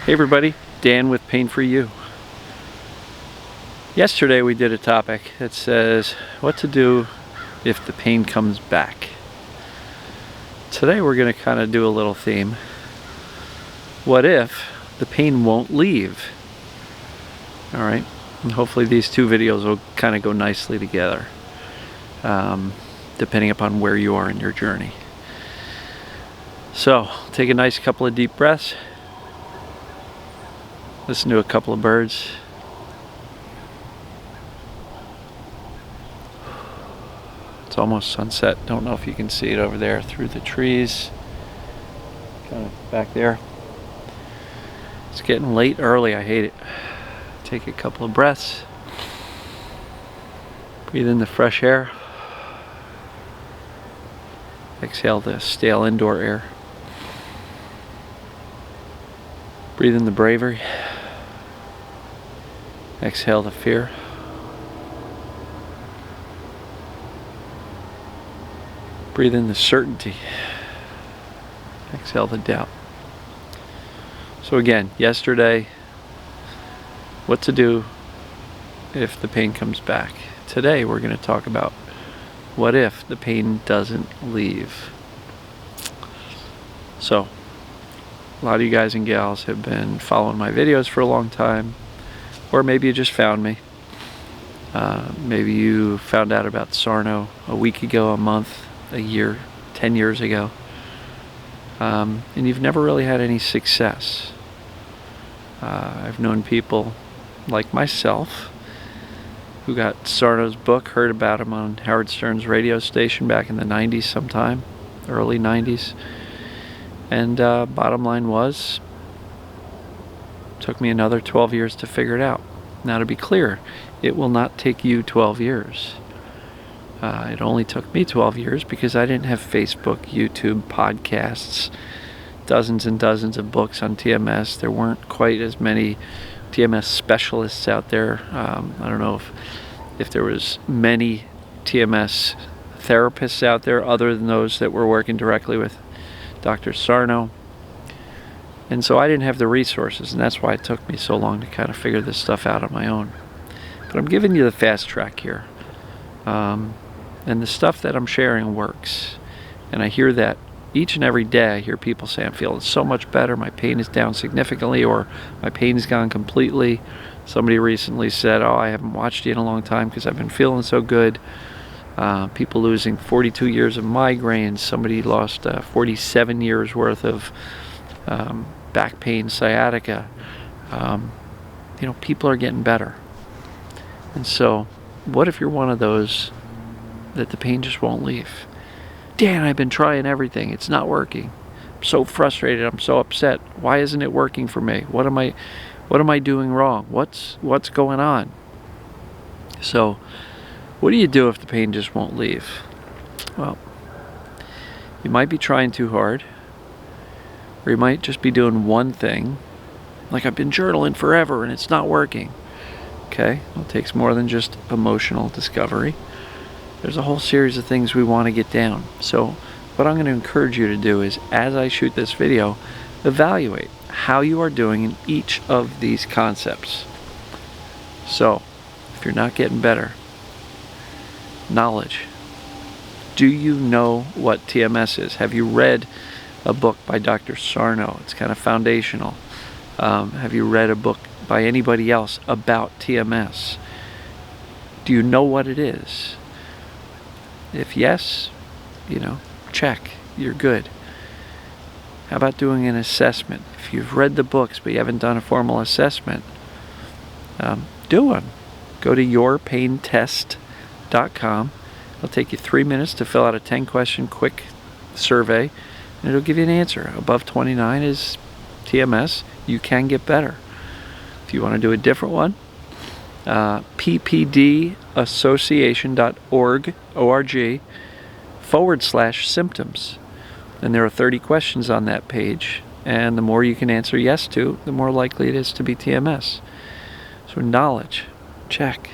Hey everybody, Dan with Pain For You. Yesterday we did a topic that says what to do if the pain comes back. Today we're going to kind of do a little theme. What if the pain won't leave? Alright, and hopefully these two videos will kind of go nicely together, depending upon where you are in your journey. So, take a nice couple of deep breaths. Listen to a couple of birds. It's almost sunset. Don't know if you can see it over there through the trees. Kind of back there. It's getting late early. I hate it. Take a couple of breaths. Breathe in the fresh air. Exhale the stale indoor air. Breathe in the bravery. Exhale the fear. Breathe in the certainty. Exhale the doubt. So again, yesterday, what to do if the pain comes back. Today we're going to talk about what if the pain doesn't leave. So, a lot of you guys and gals have been following my videos for a long time, or maybe you just found me. Maybe you found out about Sarno a week ago, a month, a year, 10 years ago, and you've never really had any success. I've known people like myself who got Sarno's book, heard about him on Howard Stern's radio station back in the 90s sometime, early 90s. And bottom line was, took me another 12 years to figure it out. Now to be clear, it will not take you 12 years. It only took me 12 years because I didn't have Facebook, YouTube, podcasts, dozens and dozens of books on TMS. There weren't quite as many TMS specialists out there. I don't know if there was many TMS therapists out there other than those that were working directly with Dr. Sarno. And so I didn't have the resources, and that's why it took me so long to kind of figure this stuff out on my own. But I'm giving you the fast track here. And the stuff that I'm sharing works. And I hear that each and every day. I hear people say, I'm feeling so much better, my pain is down significantly, or my pain is gone completely. Somebody recently said, oh, I haven't watched you in a long time because I've been feeling so good. People losing 42 years of migraines. Somebody lost 47 years worth of back pain, sciatica. People are getting better. And so, what if you're one of those that the pain just won't leave? Dan, I've been trying everything. It's not working. I'm so frustrated. I'm so upset. Why isn't it working for me? What am I doing wrong? What's going on? So, what do you do if the pain just won't leave? Well, you might be trying too hard, or you might just be doing one thing, like I've been journaling forever and it's not working. Okay, well, it takes more than just emotional discovery. There's a whole series of things we want to get down. So what I'm going to encourage you to do is, as I shoot this video, evaluate how you are doing in each of these concepts. So, if you're not getting better, knowledge. Do you know what TMS is? Have you read a book by Dr. Sarno? It's kind of foundational. Have you read a book by anybody else about TMS? Do you know what it is? If yes, check, you're good. How about doing an assessment? If you've read the books but you haven't done a formal assessment, do one. Go to yourpaintest.com. It'll take you 3 minutes to fill out a 10-question quick survey, and it'll give you an answer. Above 29 is TMS. You can get better. If you want to do a different one, ppdassociation.org/symptoms. And there are 30 questions on that page, and the more you can answer yes to, the more likely it is to be TMS. So knowledge, check.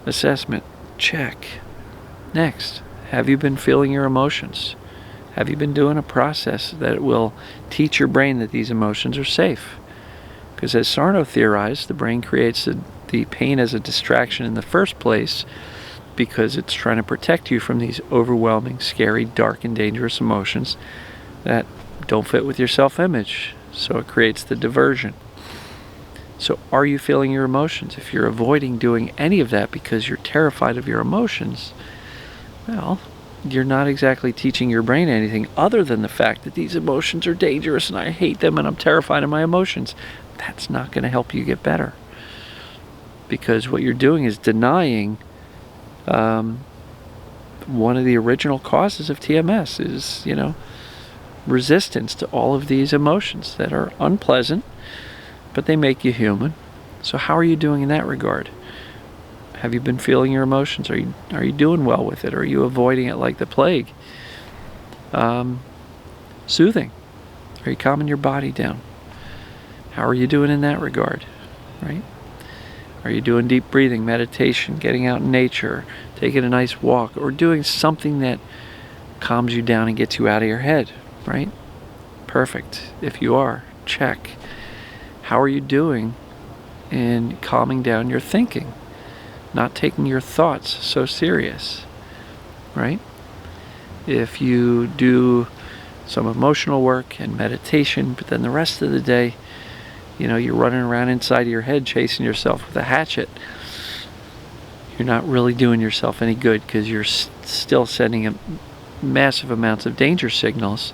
Assessment, check. Next, have you been feeling your emotions? Have you been doing a process that will teach your brain that these emotions are safe? Because as Sarno theorized, the brain creates the pain as a distraction in the first place because it's trying to protect you from these overwhelming, scary, dark, and dangerous emotions that don't fit with your self-image. So it creates the diversion. So are you feeling your emotions? If you're avoiding doing any of that because you're terrified of your emotions, well, you're not exactly teaching your brain anything other than the fact that these emotions are dangerous and I hate them and I'm terrified of my emotions. That's not going to help you get better. Because what you're doing is denying one of the original causes of TMS is, resistance to all of these emotions that are unpleasant, but they make you human. So how are you doing in that regard? Have you been feeling your emotions? Are you doing well with it? Or are you avoiding it like the plague? Soothing. Are you calming your body down? How are you doing in that regard? Right? Are you doing deep breathing, meditation, getting out in nature, taking a nice walk, or doing something that calms you down and gets you out of your head? Right? Perfect. If you are, check. How are you doing in calming down your thinking? Not taking your thoughts so serious, right? If you do some emotional work and meditation, but then the rest of the day, you're running around inside of your head chasing yourself with a hatchet, you're not really doing yourself any good because you're still sending massive amounts of danger signals.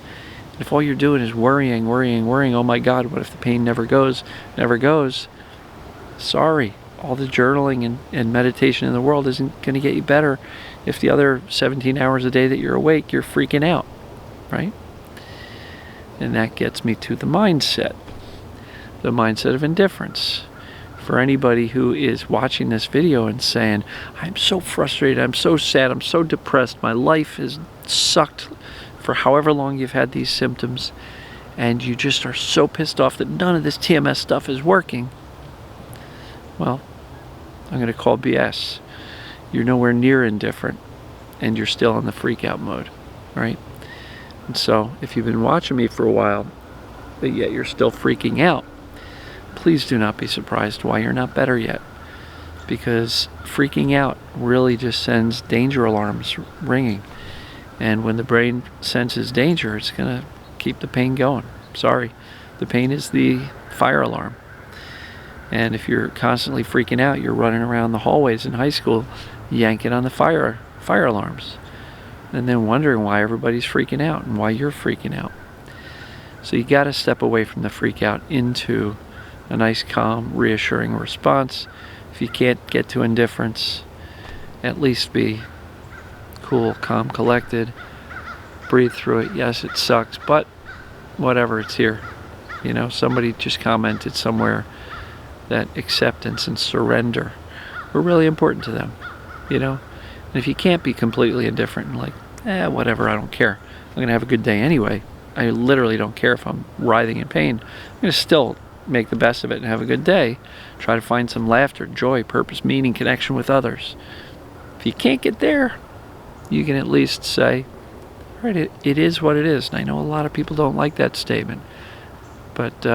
And if all you're doing is worrying, oh my God, what if the pain never goes? Sorry. All the journaling and meditation in the world isn't going to get you better if the other 17 hours a day that you're awake, you're freaking out, right? And that gets me to the mindset of indifference. For anybody who is watching this video and saying, I'm so frustrated, I'm so sad, I'm so depressed, my life has sucked for however long you've had these symptoms, and you just are so pissed off that none of this TMS stuff is working, well, I'm going to call BS. You're nowhere near indifferent, and you're still in the freak-out mode, right? And so, if you've been watching me for a while, but yet you're still freaking out, please do not be surprised why you're not better yet. Because freaking out really just sends danger alarms ringing. And when the brain senses danger, it's going to keep the pain going. Sorry, the pain is the fire alarm. And if you're constantly freaking out, you're running around the hallways in high school yanking on the fire alarms. And then wondering why everybody's freaking out and why you're freaking out. So you got to step away from the freak out into a nice, calm, reassuring response. If you can't get to indifference, at least be cool, calm, collected. Breathe through it. Yes, it sucks, but whatever, it's here. Somebody just commented somewhere that acceptance and surrender were really important to them, And if you can't be completely indifferent and like, whatever, I don't care. I'm going to have a good day anyway. I literally don't care if I'm writhing in pain. I'm going to still make the best of it and have a good day. Try to find some laughter, joy, purpose, meaning, connection with others. If you can't get there, you can at least say, all right, it is what it is. And I know a lot of people don't like that statement. But,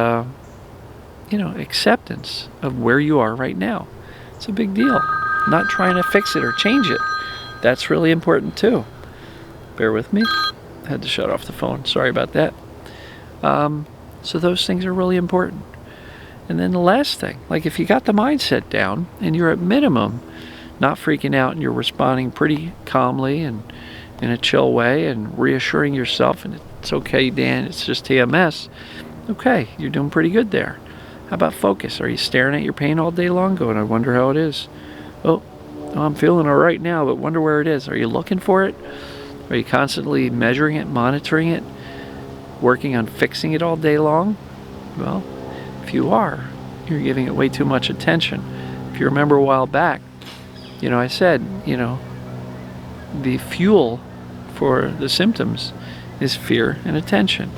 acceptance of where you are right now. It's a big deal. Not trying to fix it or change it. That's really important too. Bear with me. I had to shut off the phone. Sorry about that. So those things are really important. And then the last thing, like if you got the mindset down and you're at minimum not freaking out and you're responding pretty calmly and in a chill way and reassuring yourself, and it's okay, Dan, it's just TMS. Okay, you're doing pretty good there. How about focus? Are you staring at your pain all day long going, I wonder how it is? Oh, I'm feeling all right now, but wonder where it is. Are you looking for it? Are you constantly measuring it, monitoring it, working on fixing it all day long? Well, if you are, you're giving it way too much attention. If you remember a while back, I said, the fuel for the symptoms is fear and attention.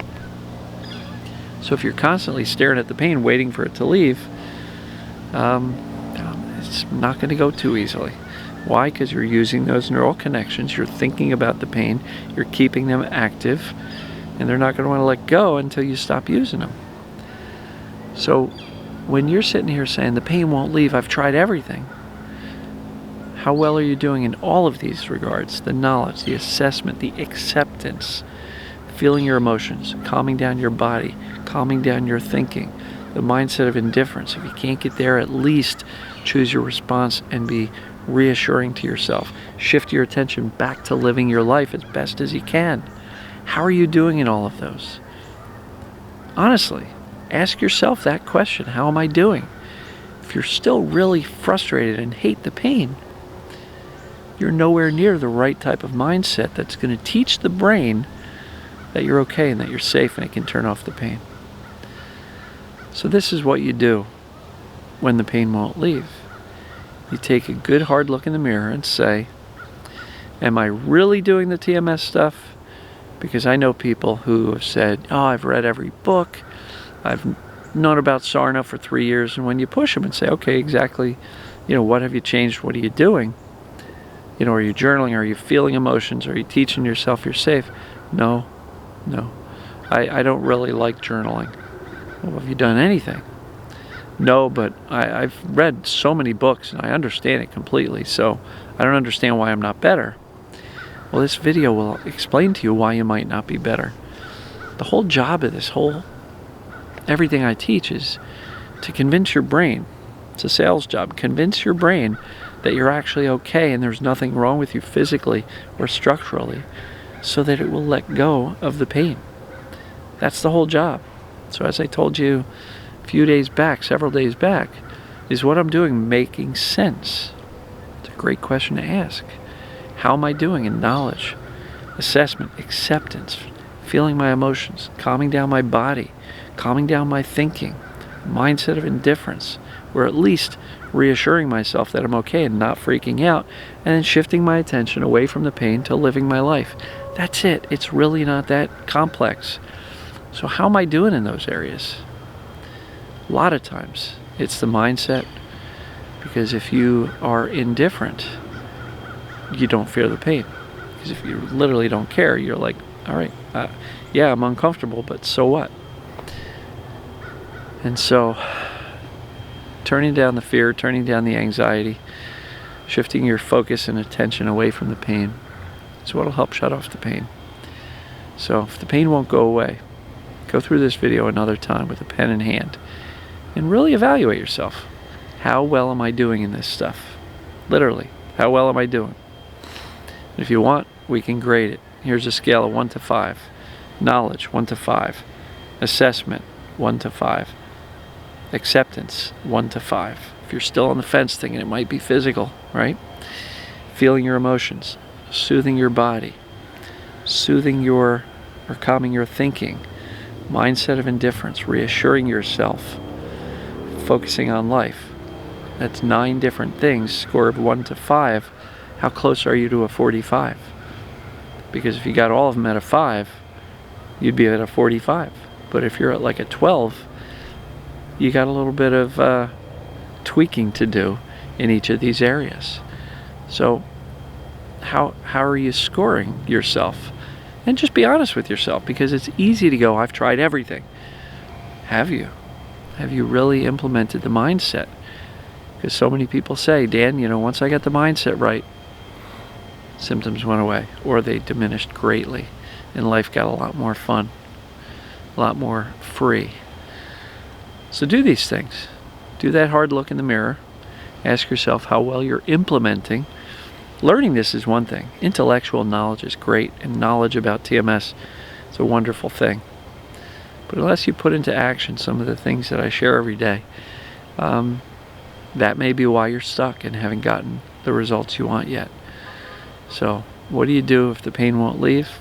So if you're constantly staring at the pain, waiting for it to leave, it's not going to go too easily. Why? Because you're using those neural connections, you're thinking about the pain, you're keeping them active, and they're not going to want to let go until you stop using them. So when you're sitting here saying the pain won't leave, I've tried everything, how well are you doing in all of these regards? The knowledge, the assessment, the acceptance, feeling your emotions, calming down your body, calming down your thinking, the mindset of indifference. If you can't get there, at least choose your response and be reassuring to yourself. Shift your attention back to living your life as best as you can. How are you doing in all of those? Honestly, ask yourself that question. How am I doing? If you're still really frustrated and hate the pain, you're nowhere near the right type of mindset that's going to teach the brain that you're okay and that you're safe and it can turn off the pain. So this is what you do when the pain won't leave. You take a good hard look in the mirror and say, am I really doing the TMS stuff? Because I know people who have said, oh, I've read every book, I've known about Sarno for 3 years, and when you push them and say, okay, exactly, what have you changed, what are you doing? Are you journaling, are you feeling emotions, are you teaching yourself you're safe? No, I don't really like journaling. Well, have you done anything? No, but I've read so many books and I understand it completely, so I don't understand why I'm not better. Well, this video will explain to you why you might not be better. The whole job of this everything I teach is to convince your brain. It's a sales job. Convince your brain that you're actually okay and there's nothing wrong with you physically or structurally, so that it will let go of the pain. That's the whole job. So as I told you several days back, is what I'm doing making sense? It's a great question to ask. How am I doing in knowledge, assessment, acceptance, feeling my emotions, calming down my body, calming down my thinking, mindset of indifference, or at least reassuring myself that I'm okay and not freaking out, and then shifting my attention away from the pain to living my life. That's it. It's really not that complex. So how am I doing in those areas? A lot of times it's the mindset, because if you are indifferent, you don't fear the pain. Because if you literally don't care, you're like, all right, yeah, I'm uncomfortable, but so what? And so turning down the fear, turning down the anxiety, shifting your focus and attention away from the pain is what will help shut off the pain. So if the pain won't go away, go through this video another time with a pen in hand and really evaluate yourself. How well am I doing in this stuff? Literally, how well am I doing? And if you want, we can grade it. Here's a scale of 1 to 5. Knowledge, 1 to 5. Assessment, 1 to 5. Acceptance, 1 to 5. If you're still on the fence thinking it might be physical, right? Feeling your emotions, soothing your body, calming your thinking, mindset of indifference, reassuring yourself, focusing on life. That's 9 different things. Score of 1 to 5. How close are you to a 45? Because if you got all of them at a 5, you'd be at a 45. But if you're at like a 12, you got a little bit of tweaking to do in each of these areas. So how are you scoring yourself? And just be honest with yourself, because it's easy to go, I've tried everything. Have you? Have you really implemented the mindset? Because so many people say, Dan, once I got the mindset right, symptoms went away, or they diminished greatly, and life got a lot more fun, a lot more free. So do these things. Do that hard look in the mirror. Ask yourself how well you're implementing. Learning this is one thing. Intellectual knowledge is great, and knowledge about TMS is a wonderful thing. But unless you put into action some of the things that I share every day, that may be why you're stuck and haven't gotten the results you want yet. So what do you do if the pain won't leave?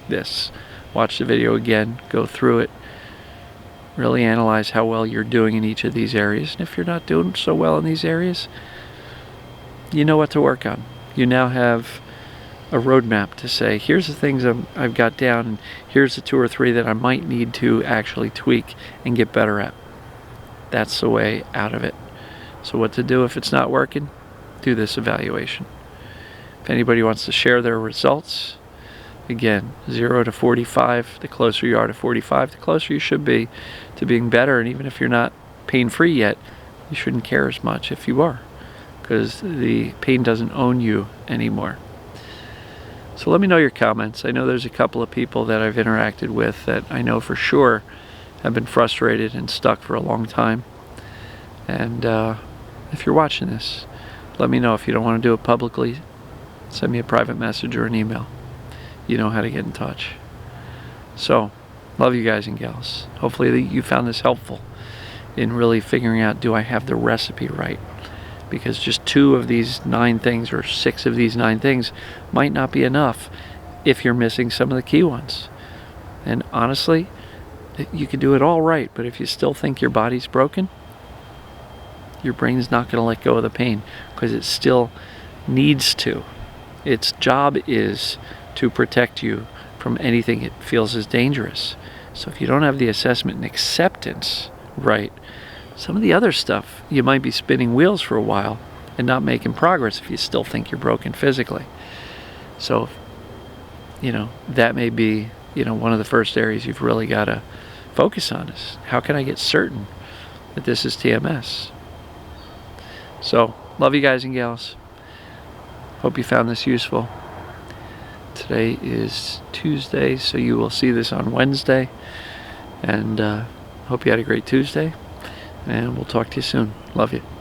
This. Watch the video again, go through it, really analyze how well you're doing in each of these areas. And if you're not doing so well in these areas, you know what to work on. You now have a roadmap to say, here's the things I've got down, and here's the 2 or 3 that I might need to actually tweak and get better at. That's the way out of it. So what to do if it's not working? Do this evaluation. If anybody wants to share their results, Again, 0 to 45, the closer you are to 45, the closer you should be to being better. And even if you're not pain-free yet, you shouldn't care as much if you are, because the pain doesn't own you anymore. So let me know your comments. I know there's a couple of people that I've interacted with that I know for sure have been frustrated and stuck for a long time. And if you're watching this, let me know. If you don't want to do it publicly, send me a private message or an email. You know how to get in touch. So, love you guys and gals. Hopefully you found this helpful in really figuring out, do I have the recipe right? Because just 2 of these 9 things or 6 of these 9 things might not be enough if you're missing some of the key ones. And honestly, you can do it all right, but if you still think your body's broken, your brain's not going to let go of the pain, because it still needs to. Its job is to protect you from anything it feels is dangerous. So if you don't have the assessment and acceptance right, some of the other stuff, you might be spinning wheels for a while and not making progress if you still think you're broken physically. So, that may be, one of the first areas you've really got to focus on is, how can I get certain that this is TMS? So, love you guys and gals. Hope you found this useful. Today is Tuesday, so you will see this on Wednesday. And hope you had a great Tuesday. And we'll talk to you soon. Love you.